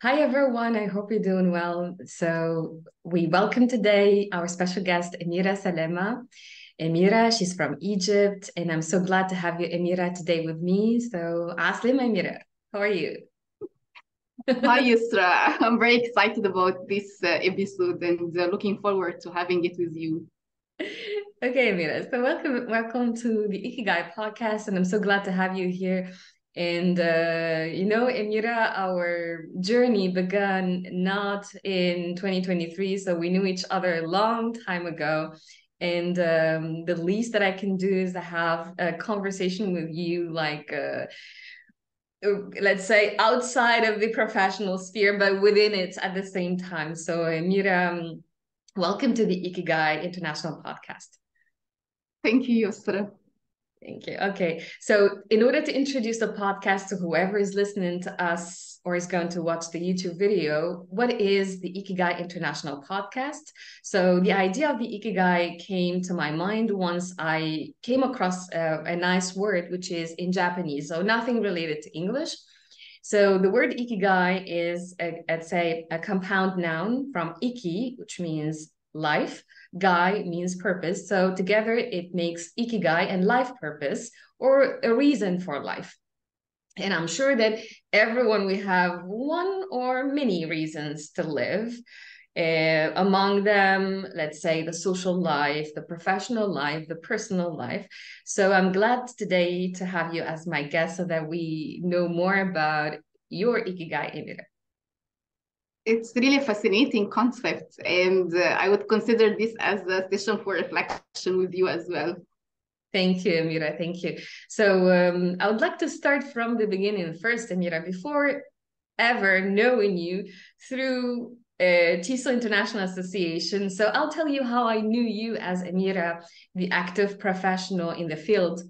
Hi everyone, I hope you're doing well. So we welcome today our special guest, Amira Salama. Amira, she's from Egypt, and I'm so glad to have you, Amira, today with me. So Aslim, Amira, how are you? Hi, Yousra. I'm very excited about this episode and looking forward to having it with you. Okay, Amira. So welcome to the Ikigai podcast, and I'm so glad to have you here. And Amira, our journey began not in 2023, so we knew each other a long time ago. And the least that I can do is to have a conversation with you, let's say outside of the professional sphere, but within it at the same time. So, Amira, welcome to the Ikigai International podcast. Thank you, Yousra. Thank you. Okay. So, in order to introduce the podcast to whoever is listening to us or is going to watch the YouTube video, what is the Ikigai International podcast? So, the idea of the Ikigai came to my mind once I came across a nice word, which is in Japanese. So, nothing related to English. So, the word Ikigai is, let's say, a compound noun from iki, which means life. Gai means purpose. So together it makes ikigai and life purpose or a reason for life. And I'm sure that everyone we have one or many reasons to live. Among them, let's say the social life, the professional life, the personal life. So I'm glad today to have you as my guest so that we know more about your ikigai, Emira. It's really a fascinating concept, and I would consider this as a session for reflection with you as well. Thank you, Amira. Thank you. So I would like to start from the beginning first, Amira, before ever knowing you through TESOL International Association. So I'll tell you how I knew you as Amira, the active professional in the field.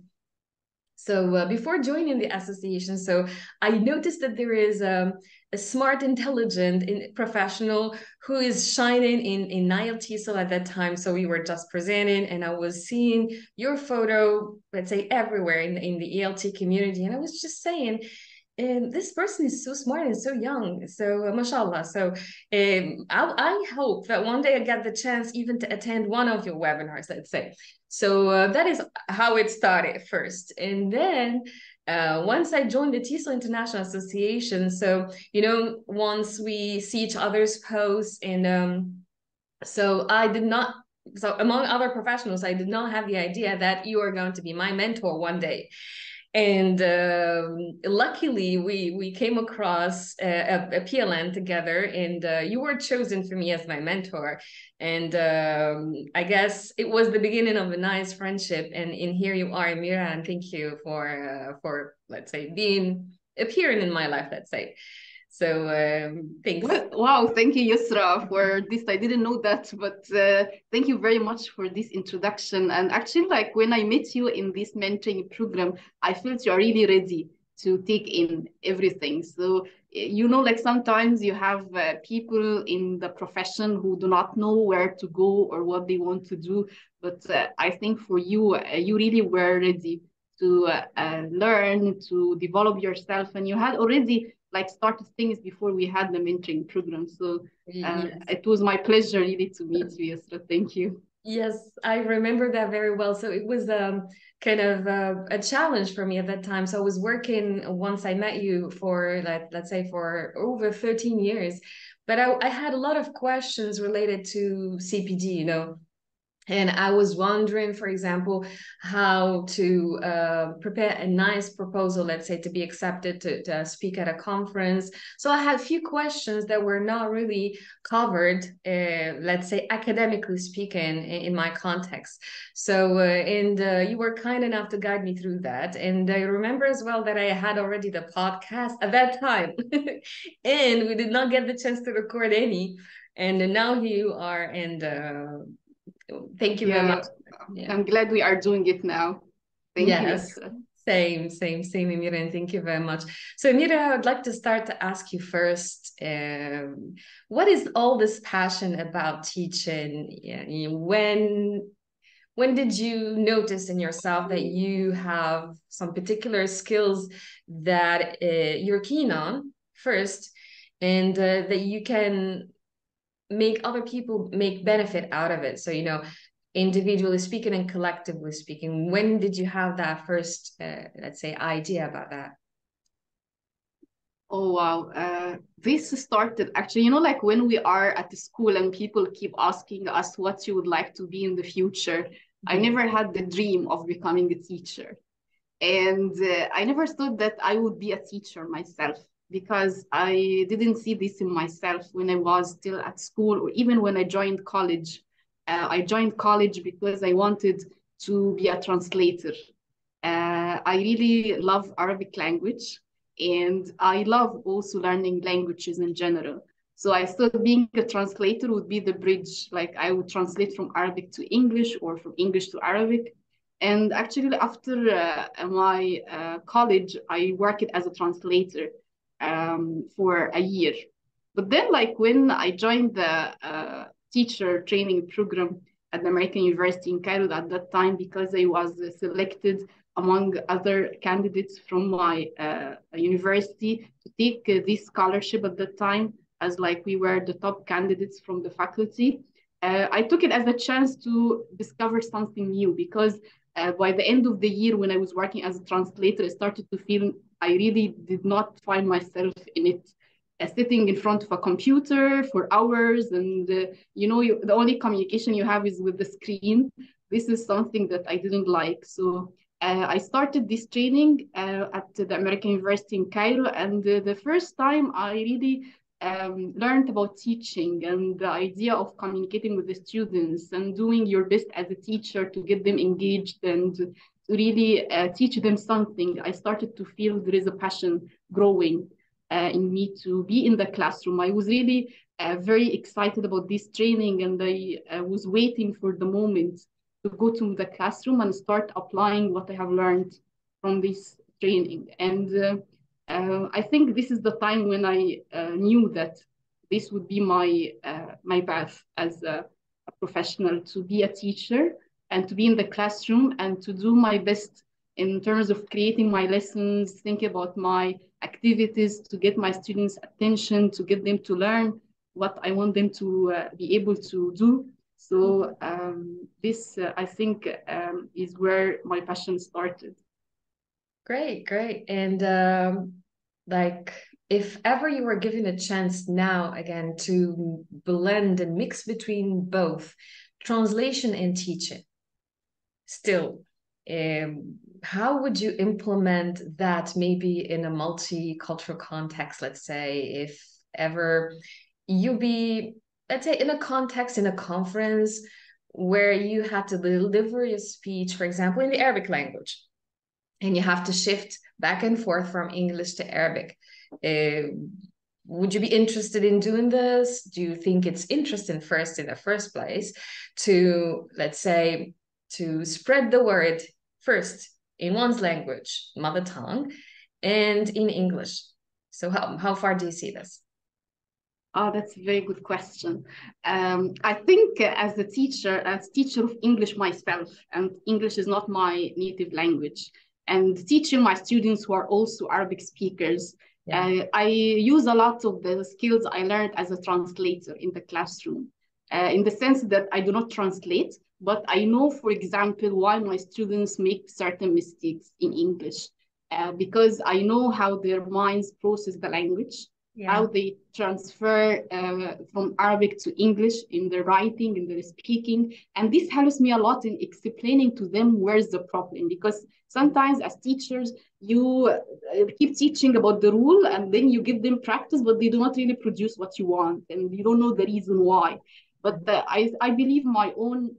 So before joining the association, so I noticed that there is a smart, intelligent professional who is shining in NileTESOL at that time. So we were just presenting, and I was seeing your photo, let's say, everywhere in the ELT community, and I was just saying, this person is so smart and so young. So, mashallah. So, I hope that one day I get the chance even to attend one of your webinars, let's say. So, that is how it started first. And then, once I joined the TESOL International Association, so, once we see each other's posts, and so I did not. So, among other professionals, I did not have the idea that you are going to be my mentor one day. And luckily, we came across a PLN together, and you were chosen for me as my mentor. And I guess it was the beginning of a nice friendship. And in here you are, Amira, and thank you for let's say appearing in my life. Let's say so. Thanks. Well, wow, thank you, Yousra, for this. I didn't know that, but thank you very much for this introduction. And actually, like when I met you in this mentoring program, I felt you're really ready to take in everything. So, like sometimes you have people in the profession who do not know where to go or what they want to do. But I think for you, you really were ready to learn, to develop yourself, and you had already like started things before we had the mentoring program. So Yes. it was my pleasure really to meet you, Yusra. Thank you. Yes, I remember that very well. So it was kind of a challenge for me at that time. So I was working once I met you for like let's say for over 13 years, but I had a lot of questions related to CPD, and I was wondering, for example, how to prepare a nice proposal, let's say, to be accepted to speak at a conference. So I had a few questions that were not really covered, let's say, academically speaking, in my context. So, and you were kind enough to guide me through that. And I remember as well that I had already the podcast at that time, and we did not get the chance to record any. And now here you are, and thank you very much. Yeah, Yeah. I'm glad we are doing it now. Thank you, Yes. Yusra. Same, Amira, and thank you very much. So, Amira, I would like to start to ask you first, what is all this passion about teaching? Yeah, when did you notice in yourself that you have some particular skills that you're keen on first? and that you can make other people make benefit out of it. So, individually speaking and collectively speaking, when did you have that first, let's say, idea about that? Oh wow. This started actually, like when we are at the school and people keep asking us what you would like to be in the future. I never had the dream of becoming a teacher. And I never thought that I would be a teacher myself because I didn't see this in myself when I was still at school or even when I joined college. I joined college because I wanted to be a translator. I really love Arabic language and I love also learning languages in general. So I thought being a translator would be the bridge. Like I would translate from Arabic to English or from English to Arabic. And actually, after my college, I worked as a translator for a year. But then, like when I joined the teacher training program at the American University in Cairo at that time, because I was selected among other candidates from my university to take this scholarship at that time, as like we were the top candidates from the faculty. I took it as a chance to discover something new because by the end of the year, when I was working as a translator, I started to feel I really did not find myself in it. Sitting in front of a computer for hours, and the only communication you have is with the screen. This is something that I didn't like. So I started this training at the American University in Cairo, and the first time I really learned about teaching and the idea of communicating with the students and doing your best as a teacher to get them engaged and to really teach them something. I started to feel there is a passion growing in me to be in the classroom. I was really very excited about this training, and I was waiting for the moment to go to the classroom and start applying what I have learned from this training. And I think this is the time when I knew that this would be my path as a professional, to be a teacher and to be in the classroom and to do my best in terms of creating my lessons, think about my activities to get my students' attention, to get them to learn what I want them to be able to do. So this, I think, is where my passion started. Great, great. And like, if ever you were given a chance now again to blend and mix between both translation and teaching, still, how would you implement that maybe in a multicultural context? Let's say, if ever you be, let's say, in a context, in a conference where you had to deliver your speech, for example, in the Arabic language, and you have to shift back and forth from English to Arabic. Would you be interested in doing this? Do you think it's interesting first in the first place to, let's say, to spread the word first in one's language, mother tongue, and in English? So how far do you see this? Oh, that's a very good question. I think as a teacher of English myself, and English is not my native language, and teaching my students who are also Arabic speakers, I use a lot of the skills I learned as a translator in the classroom, in the sense that I do not translate, but I know, for example, why my students make certain mistakes in English, because I know how their minds process the language, how they transfer from Arabic to English in their writing, in their speaking. And this helps me a lot in explaining to them where's the problem. Because sometimes as teachers, you keep teaching about the rule and then you give them practice, but they do not really produce what you want. And you don't know the reason why. But I believe my own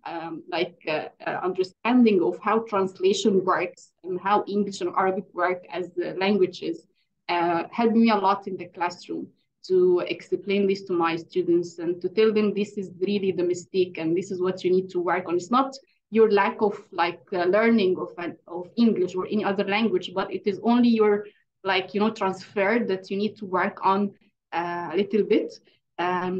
understanding of how translation works and how English and Arabic work as languages helped me a lot in the classroom to explain this to my students and to tell them this is really the mistake and this is what you need to work on. It's not your lack of learning of English or any other language, but it is only your transfer that you need to work on a little bit.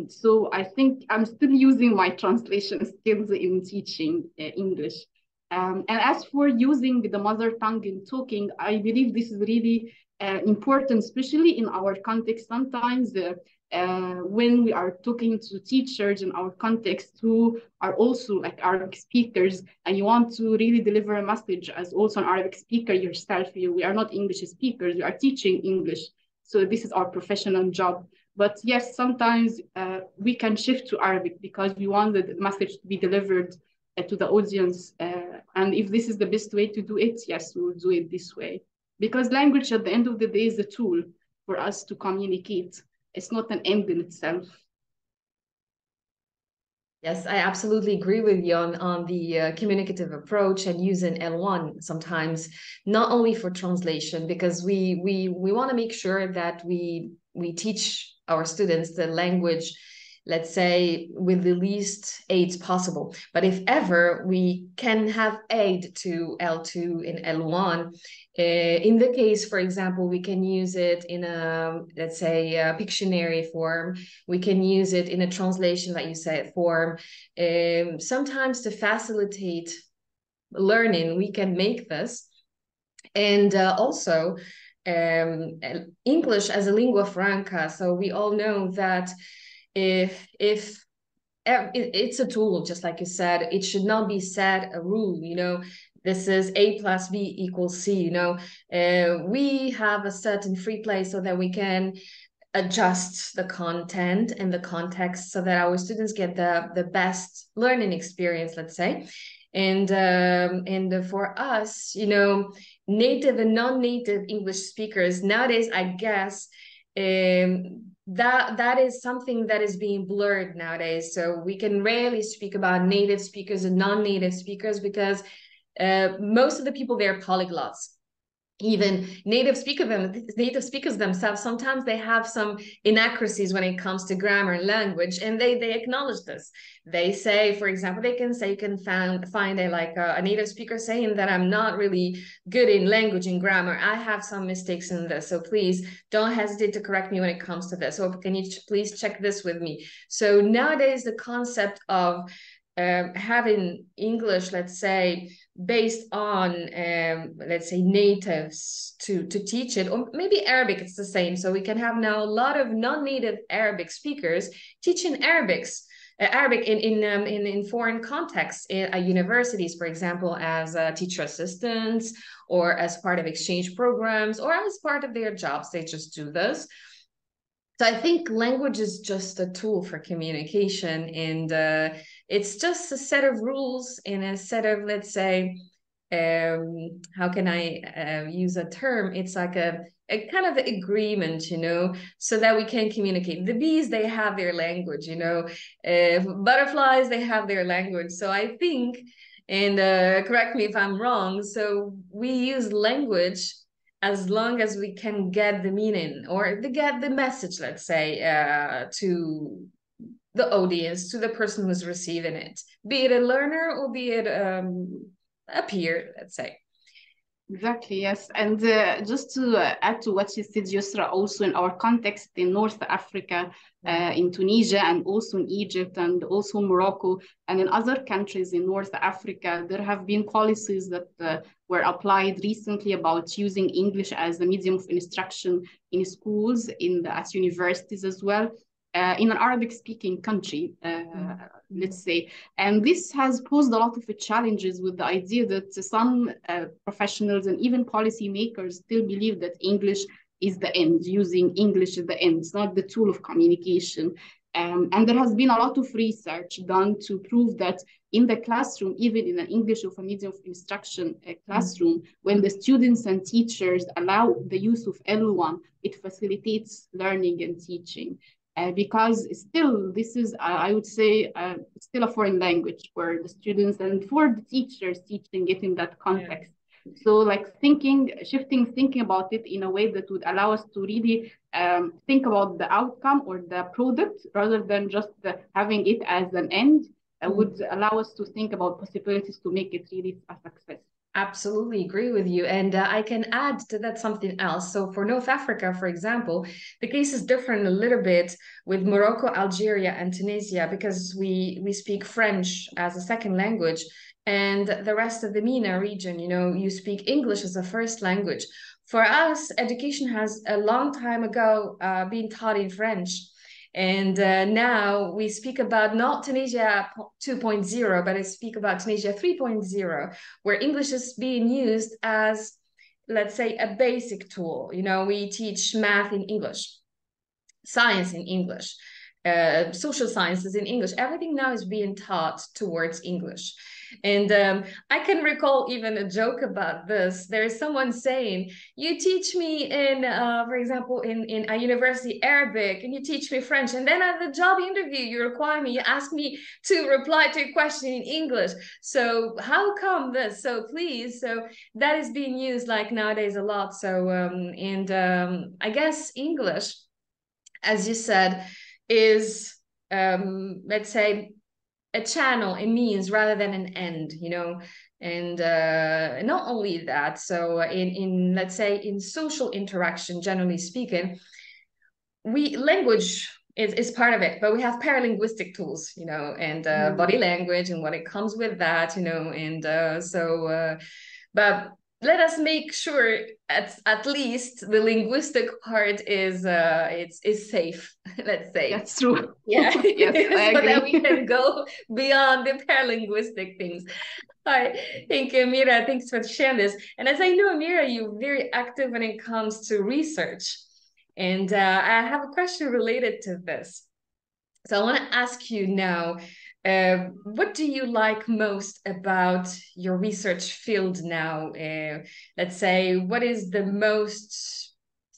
So I think I'm still using my translation skills in teaching English. And as for using the mother tongue in talking, I believe this is really important, especially in our context. Sometimes when we are talking to teachers in our context who are also like Arabic speakers, and you want to really deliver a message as also an Arabic speaker yourself, we are not English speakers, we are teaching English. So this is our professional job. But yes, sometimes we can shift to Arabic because we want the message to be delivered to the audience. And if this is the best way to do it, yes, we will do it this way. Because language at the end of the day is a tool for us to communicate. It's not an end in itself. Yes, I absolutely agree with you on the communicative approach and using L1 sometimes, not only for translation, because we want to make sure that we teach our students the language, let's say, with the least aids possible. But if ever we can have aid to L2 in L1, in the case, for example, we can use it in a, let's say, a Pictionary form. We can use it in a translation, like you said, form. Sometimes to facilitate learning, we can make this. And also, English as a lingua franca. So we all know that if it's a tool, just like you said, it should not be set a rule, this is A plus B equals C, we have a certain free play so that we can adjust the content and the context so that our students get the best learning experience, let's say. And for us, native and non-native English speakers nowadays, I guess, that is something that is being blurred nowadays. So we can rarely speak about native speakers and non-native speakers because most of the people, they're polyglots. Even native speakers themselves, sometimes they have some inaccuracies when it comes to grammar and language, and they acknowledge this. They say, for example, you can find a native speaker saying that I'm not really good in language and grammar. I have some mistakes in this, so please don't hesitate to correct me when it comes to this. Or can you please check this with me? So nowadays, the concept of having English, let's say, based on let's say natives to teach it, or maybe Arabic, it's the same. So we can have now a lot of non-native Arabic speakers teaching Arabic in foreign contexts at universities, for example, as teacher assistants or as part of exchange programs or as part of their jobs. They just do this. So I think language is just a tool for communication, and it's just a set of rules and a set of, let's say, how can I use a term? It's like a kind of agreement, so that we can communicate. The bees, they have their language, butterflies, they have their language. So I think, and correct me if I'm wrong, so we use language as long as we can get the meaning or get the message, let's say, to the audience, to the person who's receiving it, be it a learner or be it a peer, let's say. Exactly, yes. And just to add to what you said, Yousra, also in our context in North Africa, in Tunisia, and also in Egypt, and also Morocco, and in other countries in North Africa, there have been policies that were applied recently about using English as a medium of instruction in schools, at universities as well. In an Arabic-speaking country, let's say. And this has posed a lot of challenges with the idea that some professionals and even policymakers still believe that English is the end, using English is the end. It's not the tool of communication. And there has been a lot of research done to prove that in the classroom, even in an English of a medium of instruction classroom, when the students and teachers allow the use of L1, it facilitates learning and teaching. Because still, this is, I would say, still a foreign language for the students and for the teachers teaching it in that context. Yeah. So like thinking about it in a way that would allow us to really think about the outcome or the product rather than just having it as an end would allow us to think about possibilities to make it really a success. Absolutely agree with you. And I can add to that something else. So for North Africa, for example, the case is different a little bit with Morocco, Algeria, and Tunisia, because we speak French as a second language. And the rest of the MENA region, you speak English as a first language. for us, education has a long time ago been taught in French. And now we speak about not Tunisia 2.0, but I speak about Tunisia 3.0, where English is being used as, let's say, a basic tool. You know, we teach math in English, science in English, social sciences in English. Everything now is being taught towards English. And I can recall even a joke about this. There is someone saying, you teach me in, for example, in a university Arabic, and you teach me French. And then at the job interview, you require me, you ask me to reply to a question in English. So how come this? So please, so that is being used like nowadays a lot. So, I guess English, as you said, is, let's say, a channel, a means rather than an end, you know. And not only that, so in let's say in social interaction, generally speaking, language is part of it, but we have paralinguistic tools, you know, and body language and what it comes with that, you know. And but let us make sure at least the linguistic part is safe. Let's say that's true. yeah. Yes, I So agree. that we can go beyond the paralinguistic things. All right, thank you, Amira. Thanks for sharing this. And as I know, Amira, you're very active when it comes to research, and I have a question related to this. So I want to ask you now, what do you like most about your research field now? Let's say, what is the most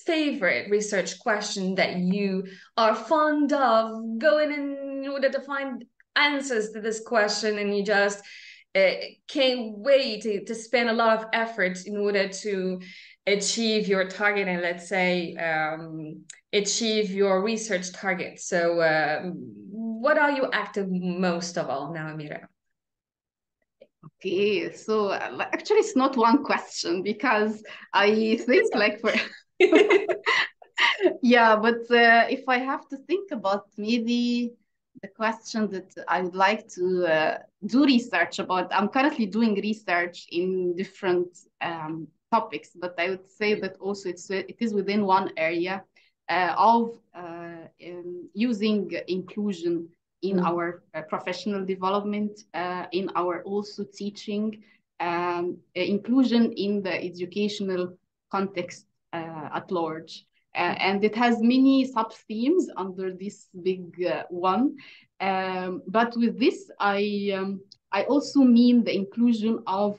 favorite research question that you are fond of going in order to find answers to this question, and you just can't wait to spend a lot of effort in order to achieve your target, and let's say achieve your research target. So what are you active most of all now, Amira? Okay, so actually it's not one question, because I think like for yeah, but if I have to think about maybe the question that I would like to do research about, I'm currently doing research in different topics, but I would say that also it is within one area of using inclusion in our professional development, in our also teaching, inclusion in the educational context at large. And it has many sub-themes under this big one. But with this, I also mean the inclusion of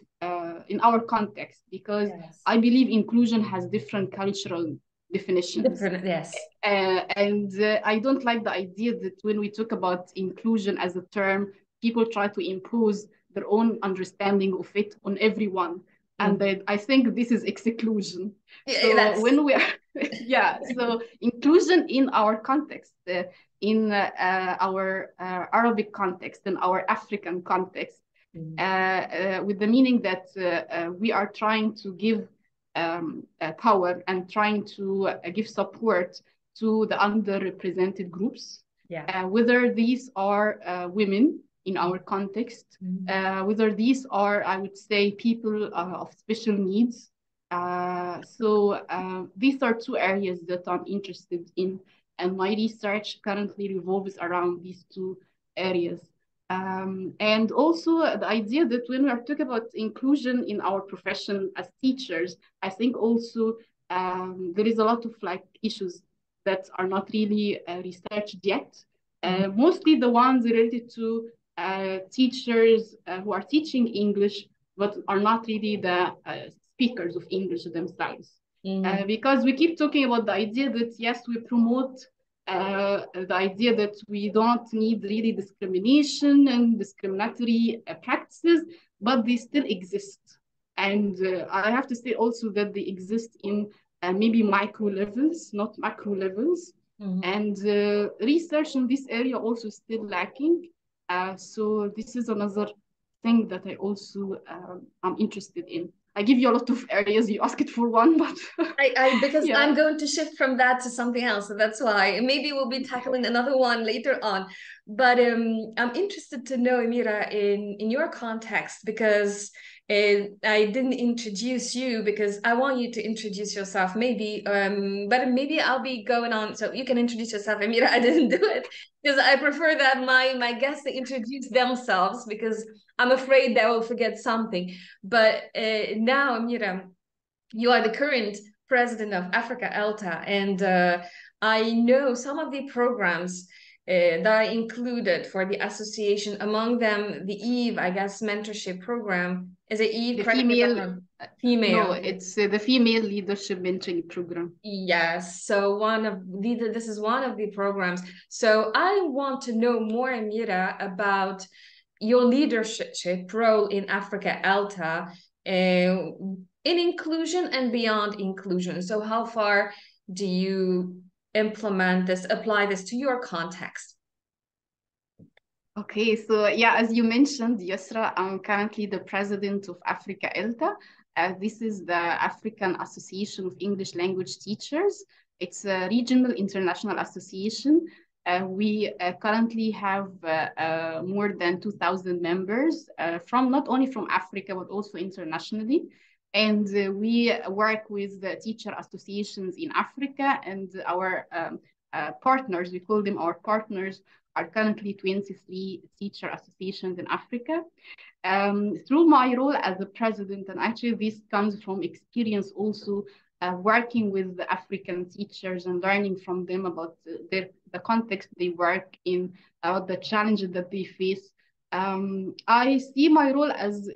in our context, because I believe inclusion has different cultural definitions. Yes. And I don't like the idea that when we talk about inclusion as a term, people try to impose their own understanding of it on everyone. And I think this is exclusion. So when we are, yeah, so inclusion in our context, in our Arabic context, in our African context, with the meaning that we are trying to give power and trying to give support to the underrepresented groups, whether these are women in our context, whether these are, I would say, people of special needs. So these are two areas that I'm interested in, and my research currently revolves around these two areas. And also the idea that when we are talking about inclusion in our profession as teachers, I think also there is a lot of like issues that are not really researched yet. Mostly the ones related to teachers who are teaching English, but are not really the speakers of English themselves. Because we keep talking about the idea that, yes, we promote the idea that we don't need really discrimination and discriminatory practices, but they still exist. And I have to say also that they exist in maybe micro levels, not macro levels. And research in this area also still lacking. So this is another thing that I also am interested in. I give you a lot of areas. You ask it for one, but because I'm going to shift from that to something else. So that's why maybe we'll be tackling another one later on. But I'm interested to know, Amira, in your context, because I didn't introduce you because I want you to introduce yourself, maybe, but maybe I'll be going on. So you can introduce yourself, Amira. I didn't do it because I prefer that my guests to introduce themselves because I'm afraid they will forget something. But now, Amira, you are the current president of Africa ELTA, and I know some of the programs that are included for the association. Among them, the Eve, I guess, mentorship program. Is it Eve? The Correct me if I'm female, wrong. no, Female. it's the female leadership mentoring program. Yes. So this is one of the programs. So I want to know more, Amira, about your leadership role in Africa ELTA, in inclusion and beyond inclusion. So how far do you implement this, apply this to your context? Okay, so yeah, as you mentioned, Yousra, I'm currently the president of Africa ELTA. This is the African Association of English Language Teachers. It's a regional international association. We currently have more than 2,000 members from not only from Africa, but also internationally. And we work with the teacher associations in Africa, and our partners, we call them our partners, are currently 23 teacher associations in Africa. Through my role as the president, and actually this comes from experience also working with the African teachers and learning from them about the context they work in, about the challenges that they face. I see my role as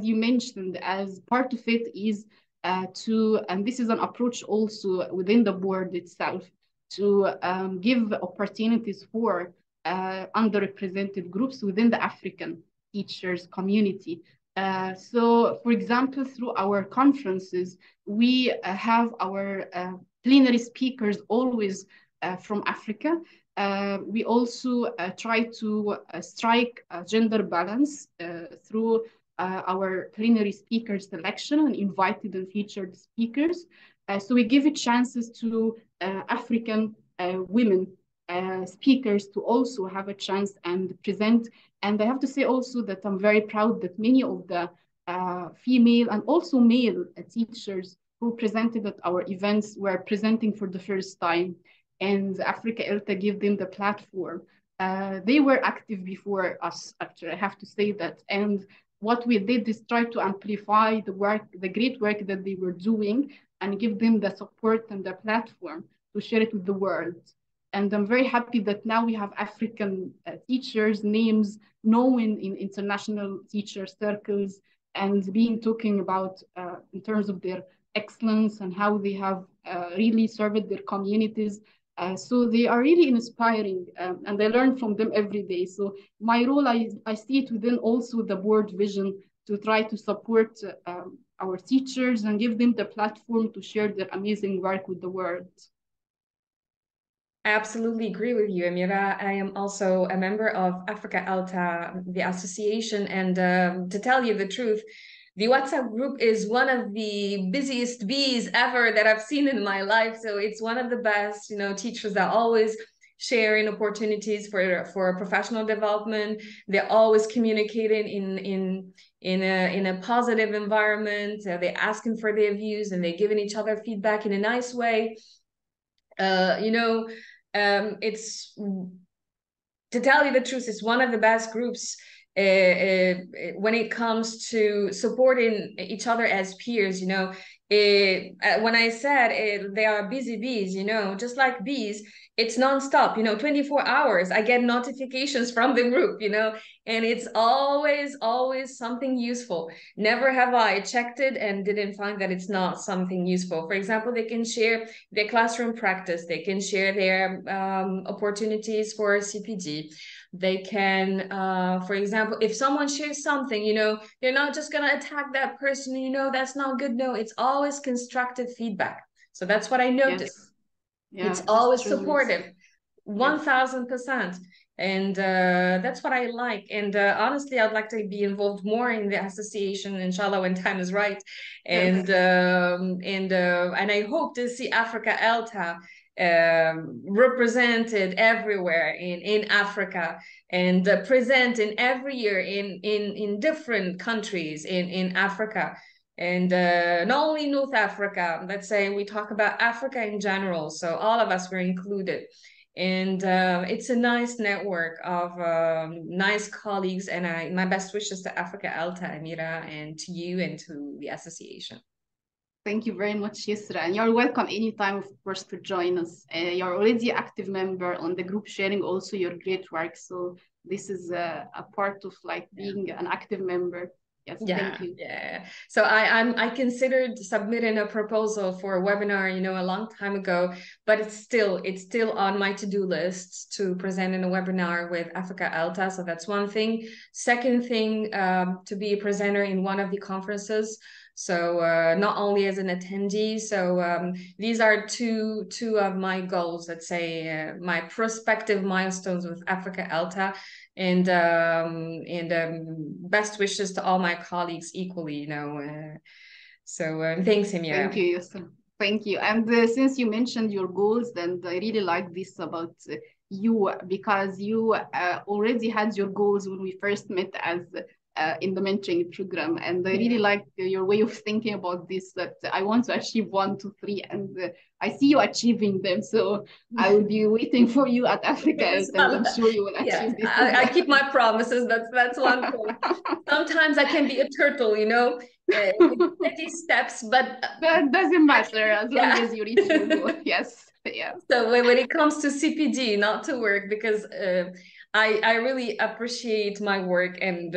you mentioned, as part of it is and this is an approach also within the board itself, to give opportunities for underrepresented groups within the African teachers community. So, for example, through our conferences, we have our plenary speakers always from Africa. We also try to strike a gender balance through our plenary speaker selection and invited and featured speakers. So we give it chances to African women speakers to also have a chance and present. And I have to say also that I'm very proud that many of the female and also male teachers who presented at our events were presenting for the first time. And Africa ELTA gave them the platform. They were active before us, actually, I have to say that. And what we did is try to amplify the work, the great work that they were doing, and give them the support and the platform to share it with the world. And I'm very happy that now we have African teachers' names known in international teacher circles and being talking about in terms of their excellence and how they have really served their communities. So they are really inspiring, and I learn from them every day. So my role, I see it within also the board vision to try to support our teachers and give them the platform to share their amazing work with the world. I absolutely agree with you, Amira. I am also a member of Africa ELTA, the association, and to tell you the truth, the WhatsApp group is one of the busiest bees ever that I've seen in my life. So it's one of the best, teachers that always sharing opportunities for professional development. They're always communicating in a positive environment. They're asking for their views and they're giving each other feedback in a nice way. It's, to tell you the truth, it's one of the best groups when it comes to supporting each other as peers. When I said they are busy bees, just like bees, it's nonstop, 24 hours. I get notifications from the group, and it's always something useful. Never have I checked it and didn't find that it's not something useful. For example, they can share their classroom practice. They can share their opportunities for CPD. They can, for example, if someone shares something, they're not just going to attack that person, that's not good. No, it's always constructive feedback. So that's what I noticed. Yes. Yeah, it's always true. supportive, 1000%. And that's what I like. And honestly, I'd like to be involved more in the association, inshallah, when time is right. And I hope to see Africa ELTA represented everywhere in Africa, and present in every year in different countries in Africa. And not only North Africa, let's say we talk about Africa in general. So all of us were included. And it's a nice network of nice colleagues. And my best wishes to Africa ELTA, Amira, and to you and to the association. Thank you very much, Yousra. And you're welcome anytime, of course, to join us. You're already an active member on the group, sharing also your great work. So this is a part of like being an active member. Yes, thank you. Yeah. So I considered submitting a proposal for a webinar, a long time ago, but it's still on my to-do list to present in a webinar with Africa ELTA. So that's one thing. Second thing, to be a presenter in one of the conferences. So not only as an attendee. So these are two of my goals, let's say, my prospective milestones with Africa ELTA. And best wishes to all my colleagues equally, So thanks, Amira. Thank you, Yousra. Thank you. And since you mentioned your goals, and I really like this about you, because you already had your goals when we first met as in the mentoring program. And I really like your way of thinking about this, that I want to achieve 1, 2, 3, and I see you achieving them. So I will be waiting for you at Africa, and I'm sure you will achieve this. I keep my promises. That's one thing. Sometimes I can be a turtle, many steps, but that doesn't matter as long as you reach your goal. Yes. Yeah. So when it comes to CPD, not to work, because I really appreciate my work, and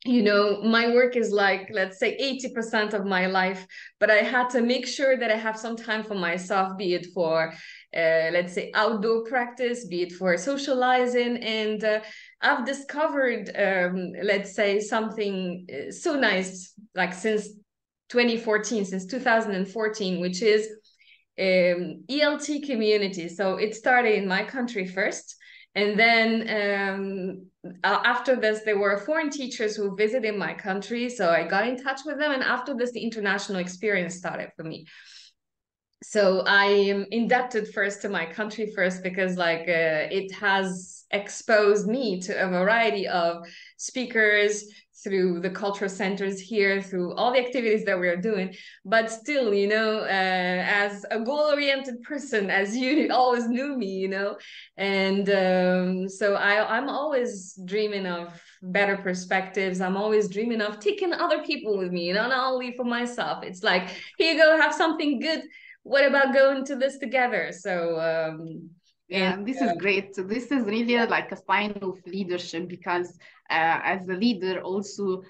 my work is like, let's say 80% of my life, but I had to make sure that I have some time for myself, be it for let's say outdoor practice, be it for socializing. And I've discovered let's say something so nice, like since 2014, which is ELT community. So it started in my country first, and then after this, there were foreign teachers who visited my country. So I got in touch with them, and after this, the international experience started for me. So I am indebted first to my country first, because it has exposed me to a variety of speakers through the cultural centers here, through all the activities that we're doing. But still, as a goal-oriented person, as you always knew me, and so I'm always dreaming of better perspectives. I'm always dreaming of taking other people with me, not only for myself. It's like, here you go, have something good. What about going to this together? So and this is great. So this is really like a sign of leadership, because as a leader also,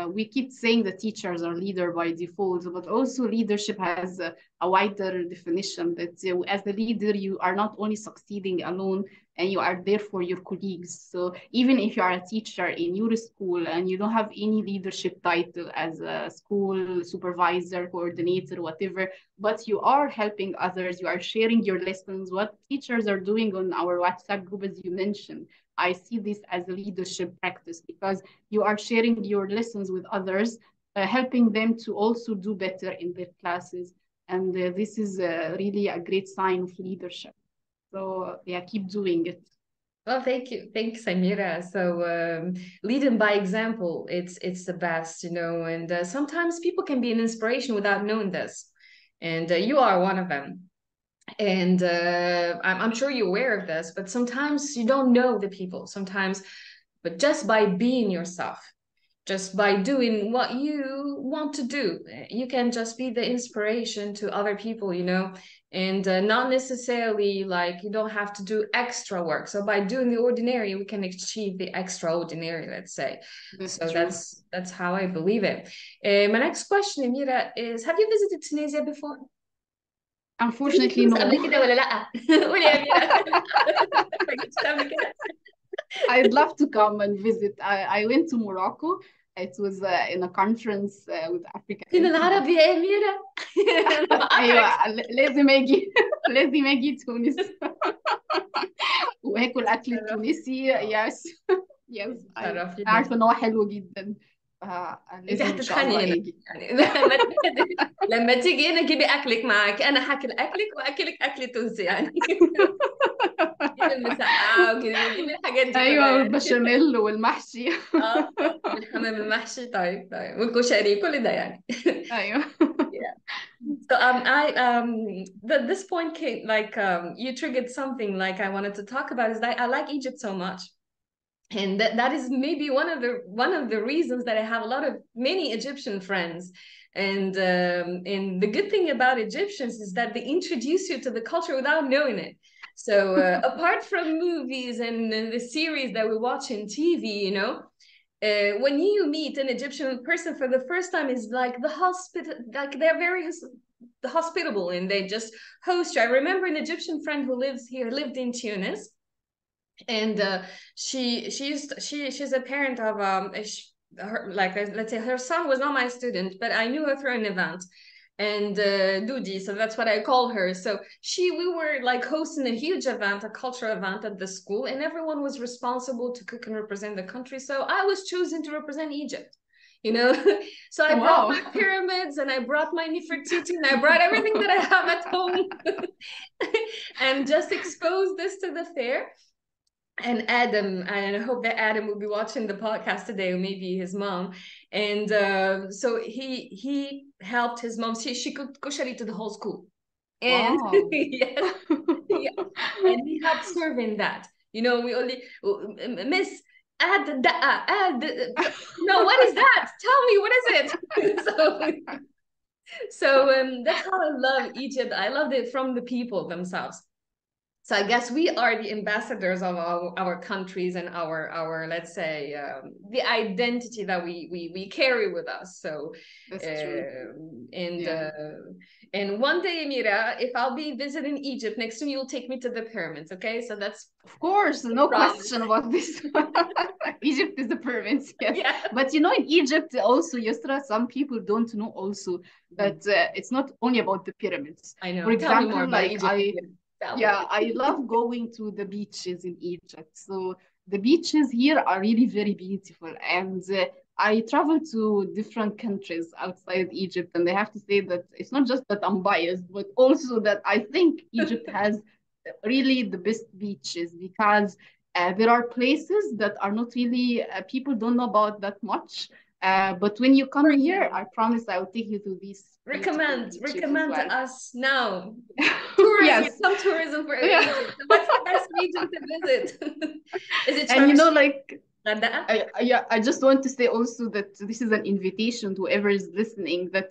we keep saying the teachers are leader by default, but also leadership has a wider definition, that as a leader, you are not only succeeding alone, and you are there for your colleagues. So even if you are a teacher in your school and you don't have any leadership title as a school supervisor, coordinator, whatever, but you are helping others, you are sharing your lessons, what teachers are doing on our WhatsApp group, as you mentioned, I see this as a leadership practice, because you are sharing your lessons with others, helping them to also do better in their classes. And this is really a great sign of leadership. So yeah, keep doing it. Well, thank you. Thanks, Amira. So leading by example, it's the best, and sometimes people can be an inspiration without knowing this. And you are one of them. And I'm sure you're aware of this, but sometimes you don't know the people sometimes, but just by being yourself, just by doing what you want to do, you can just be the inspiration to other people, and not necessarily like you don't have to do extra work. So by doing the ordinary, we can achieve the extraordinary, let's say. That's how I believe it. My next question, Amira, is: have you visited Tunisia before? Unfortunately, no. I'd love to come and visit. I went to Morocco. It was in a conference with Africa. فين العربي يا أميرة؟ أيوة لازم أجي تونس وآكل أكل تونسي. يس عارفة إن هو حلو جدا. لازم انت ان شاء الله هتتخني هنا اجي. يعني. لما تيجي هنا جيبي اكلك معاك، انا هاكل اكلك واكلك اكل تونسي يعني. جيبي المسقعه وجيبي الحاجات دي كلها ايوه، يعني. والبشاميل والمحشي. اه والحمام المحشي، طيب والكشري، كل ده يعني. ايوه. Yeah. So this point came like you triggered something like I wanted to talk about is that I like Egypt so much. And that is maybe one of the reasons that I have a lot of many Egyptian friends. And the good thing about Egyptians is that they introduce you to the culture without knowing it. So apart from movies and the series that we watch in TV, when you meet an Egyptian person for the first time, is like like they're very hospitable and they just host you. I remember an Egyptian friend who lived in Tunis, and she's a parent of her, like let's say her son was not my student, but I knew her through an event, and Dudi, so that's what I call her. So we were like hosting a huge event, a cultural event at the school, and everyone was responsible to cook and represent the country. So I was chosen to represent Egypt. You know, so I brought Wow. my pyramids and I brought my Nefertiti and I brought everything that I have at home and just exposed this to the fair. And Adam, and I hope that Adam will be watching the podcast today, or maybe his mom. And so he helped his mom. She cooked kushari to the whole school. And Wow. yes, yeah. And he helped serving that. We only Miss add no, what is that? Tell me, what is it? So that's how I love Egypt. I loved it from the people themselves. So I guess we are the ambassadors of our countries and our let's say the identity that we carry with us. So That's true. and Yeah. and one day, Amira, if I'll be visiting Egypt next time, you'll take me to the pyramids. Okay, so that's Of course, no promise. question about this. Egypt is the pyramids, yes. Yeah. But in Egypt also, Yusra, some people don't know also that it's not only about the pyramids. I know. For Tell me more example, about like Egypt. yeah, I love going to the beaches in Egypt. So the beaches here are really very beautiful. And I travel to different countries outside Egypt, and I have to say that it's not just that I'm biased, but also that I think Egypt has really the best beaches because there are places that are not really people don't know about that much. But when you come For here, example, I promise I will take you to these beautiful beaches as recommend to well. us now. Tourism, Yes. some tourism for Yeah. Egypt. What's the best region to visit? Is it And Sharm el-Sheikh? like Ghada'a? I just want to say also that this is an invitation to whoever is listening that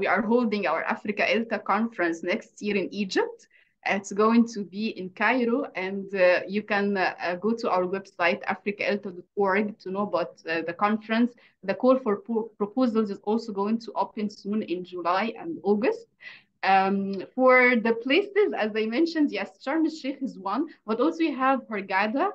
we are holding our Africa ELTA conference next year in Egypt. It's going to be in Cairo, and you can go to our website, africaelta.org, to know about the conference. The call for proposals is also going to open soon in July and August. For the places, as I mentioned, yes, Sharm el-Sheikh is one, but also we have Hurghada.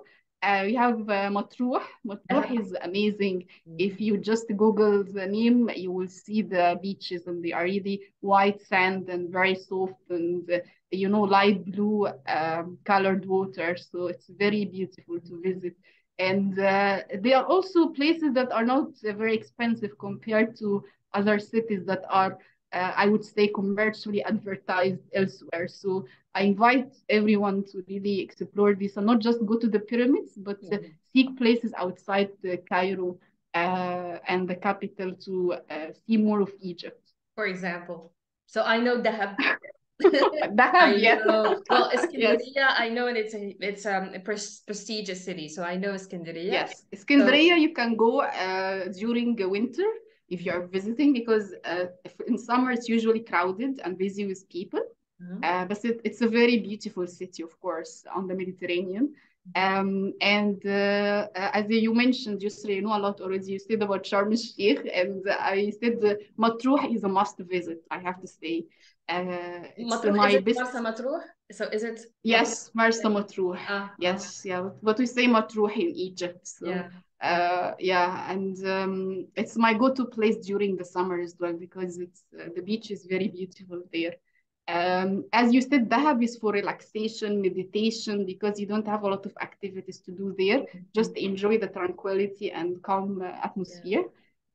We have Matruh. Matruh is amazing. If you just Google the name, you will see the beaches, and they are really white sand and very soft and light blue colored water. So it's very beautiful to visit. And they are also places that are not very expensive compared to other cities that are, I would say, commercially advertised elsewhere. So I invite everyone to really explore this and not just go to the pyramids, but seek places outside Cairo and the capital to see more of Egypt. For example. So I know Dahab. Dahab, I yes. know. Well, Yes. Iskandariya, I know it's a prestigious city, so I know Iskandariya. Yes. So Iskandariya, you can go during winter if you are visiting because in summer it's usually crowded and busy with people. But it's a very beautiful city, of course, on the Mediterranean. And as you mentioned, Yusra, you know a lot already. You said about Sharm el-Sheikh, and I said Matruh is a must visit, I have to say. It's Matruh, is my it best. Marsa Matruh? So is it Matruh? Yes, Marsa Matruh. Yes, yeah, but we say Matruh in Egypt. So Yeah. yeah, and it's my go-to place during the summer as well because it's the beach is very beautiful there. As you said, Dahab is for relaxation, meditation, because you don't have a lot of activities to do there. Just enjoy the tranquility and calm atmosphere.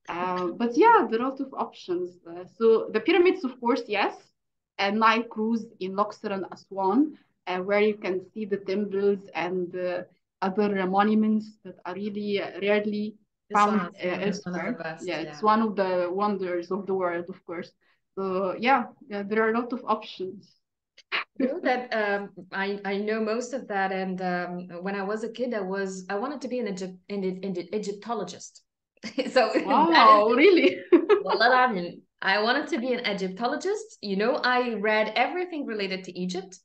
But yeah, there are a lot of options. So the pyramids, of course, yes, and Nile cruise in Luxor and Aswan, where you can see the temples and other monuments that are really rarely This found is one of the elsewhere. best. Yeah, it's Yeah. one of the wonders of the world, of course. So yeah, there are a lot of options. You know that I know most of that, and when I was a kid, I wanted to be an Egyptologist. So that is Wow, really? والله العظيم. I wanted to be an Egyptologist. You know, I read everything related to Egypt,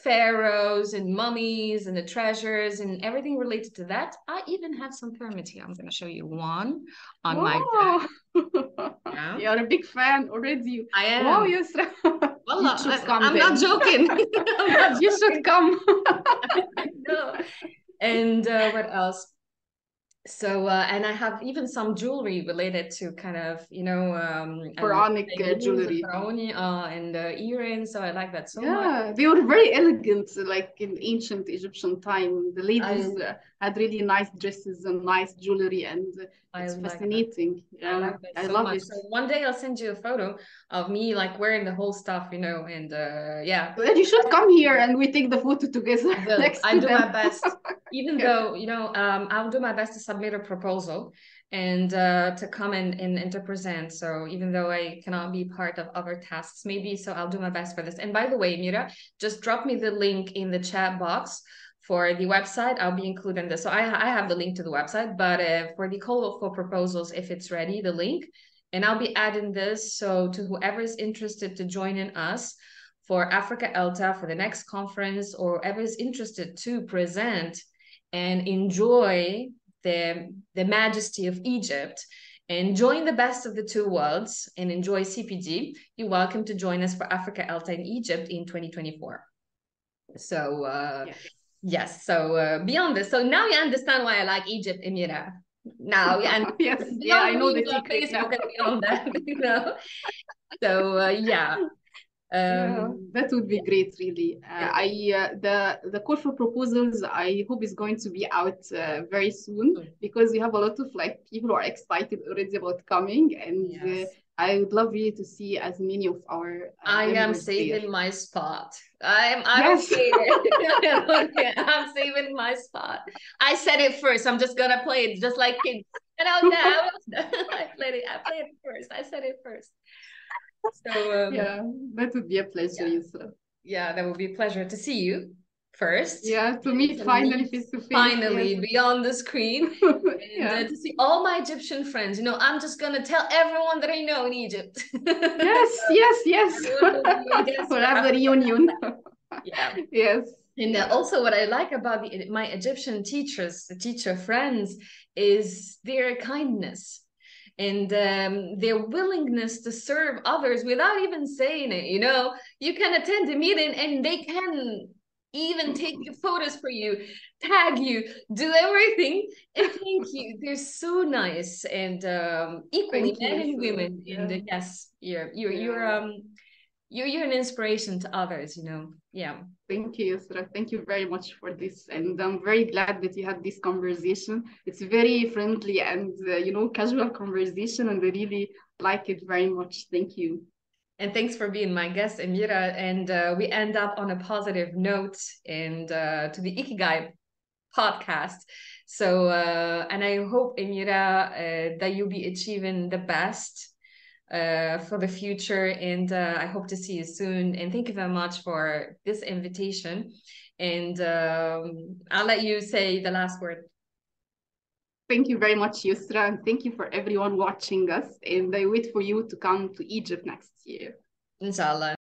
pharaohs and mummies and the treasures and everything related to that. I even have some permits here. I'm going to show you one on my Wow. desk. Yeah, You're a big fan already. I Wow, am. Yusra. You Wallah, should come I'm not then. joking. I'm not You should joking. come. No. And what else? So, and I have even some jewelry related to kind of, Quranic the jewelry. pharaoni and earrings. So I like that so much. Yeah, they were very elegant, like in ancient Egyptian time. The ladies I had really nice dresses and nice jewelry, and I it's like that. fascinating. I Yeah, like that I so love much. it. So one day I'll send you a photo of me like wearing the whole stuff, and yeah. Well, you should come here and we take the photo together I will. next I to do my them. best. Even Yeah. though, I'll do my best to submit a proposal and to come and to present. So even though I cannot be part of other tasks, maybe so I'll do my best for this. And by the way, Mira, just drop me the link in the chat box for the website. I'll be including this. So I have the link to the website, but for the call for proposals, if it's ready, the link, and I'll be adding this. So to whoever is interested to join in us for Africa ELTA for the next conference, or whoever is interested to present and enjoy the majesty of Egypt, enjoying the best of the two worlds and enjoy CPG, you're welcome to join us for Africa ELTA in Egypt in 2024. So Yes. yes, so beyond this, so now you understand why I like Egypt, Amira. Now, and Yes, yeah, I beyond know the memes on secret now. Facebook and beyond that, So yeah, Yeah, that would be yeah, great, really. it I the call for proposals, I hope is going to be out very soon, is. because we have a lot of like people who are excited already about coming, and Yes. I would love really to see as many of our I am members there. saving my spot. I don't Yes. care. I don't care. I'm saving my spot. I said it first. I'm just gonna play it just like kids. And I played it first. I said it first. So Yeah, that would be a pleasure, yeah. Yusra. Yeah, that would be a pleasure to see you first. Yeah, to And meet to finally meet face to face. Yes. finally beyond the screen. And Yeah. to see all my Egyptian friends. I'm just gonna tell everyone that I know in Egypt. Yes, yes, yes. Everyone will be your guest We'll for have the Africa. reunion. Yeah. Yes. And Yeah. also, what I like about my Egyptian teachers, the teacher friends, is their kindness and their willingness to serve others without even saying it. You can attend a meeting and they can even take your photos for you, tag you, do everything, and thank you. They're so nice and equally Thank men you, and sir. women. And Yeah. yes, you're Yeah. you're an inspiration to others. Yeah. Thank you, Yusra. Thank you very much for this. And I'm very glad that you had this conversation. It's very friendly and, casual conversation, and I really like it very much. Thank you. And thanks for being my guest, Amira. And we end up on a positive note and to the Ikigai podcast. So, and I hope, Amira, that you'll be achieving the best for the future. And I hope to see you soon. And thank you very much for this invitation. And I'll let you say the last word. Thank you very much, Yusra, and thank you for everyone watching us. And I wait for you to come to Egypt next year. Inshallah.